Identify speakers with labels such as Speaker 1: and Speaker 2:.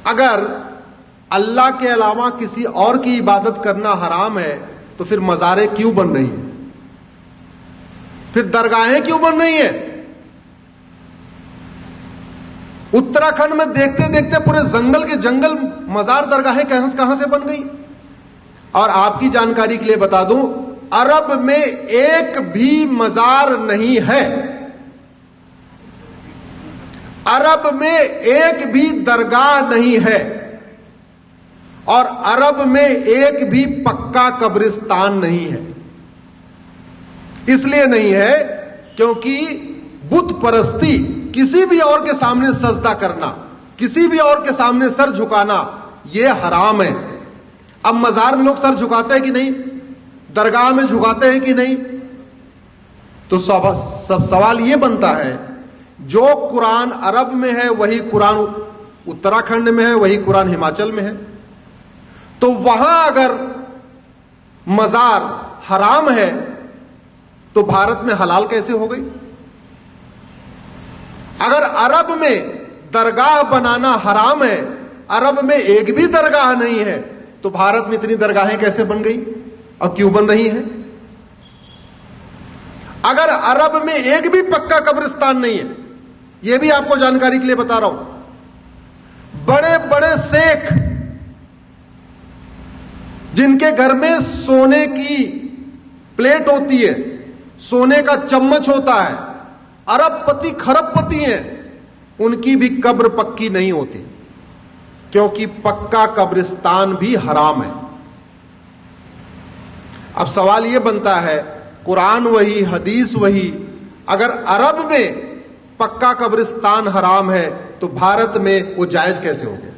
Speaker 1: अगर अल्लाह के अलावा किसी और की इबादत करना हराम है तो फिर मज़ारें क्यों बन रही हैं, फिर दरगाहें क्यों बन रही हैं? उत्तराखंड में देखते देखते पूरे जंगल के जंगल मजार दरगाहें कहां से बन गई। और आपकी जानकारी के लिए बता दूं, अरब में एक भी मजार नहीं है, अरब में एक भी दरगाह नहीं है, और अरब में एक भी पक्का कब्रिस्तान नहीं है। इसलिए नहीं है क्योंकि बुत परस्ती, किसी भी और के सामने सजदा करना, किसी भी और के सामने सर झुकाना, यह हराम है। अब मजार में लोग सर झुकाते हैं कि नहीं, दरगाह में झुकाते हैं कि नहीं? तो सब सवाल यह बनता है, जो कुरान अरब में है वही कुरान उत्तराखंड में है, वही कुरान हिमाचल में है, तो वहां अगर मजार हराम है तो भारत में हलाल कैसे हो गई? अगर अरब में दरगाह बनाना हराम है, अरब में एक भी दरगाह नहीं है, तो भारत में इतनी दरगाहें कैसे बन गई और क्यों बन रही हैं? अगर अरब में एक भी पक्का कब्रिस्तान नहीं है, यह भी आपको जानकारी के लिए बता रहा हूं, बड़े बड़े शेख जिनके घर में सोने की प्लेट होती है, सोने का चम्मच होता है, अरबपति खरबपति हैं, उनकी भी कब्र पक्की नहीं होती, क्योंकि पक्का कब्रिस्तान भी हराम है। अब सवाल यह बनता है, कुरान वही, हदीस वही, अगर अरब में पक्का कब्रिस्तान हराम है तो भारत में वो जायज कैसे हो गया?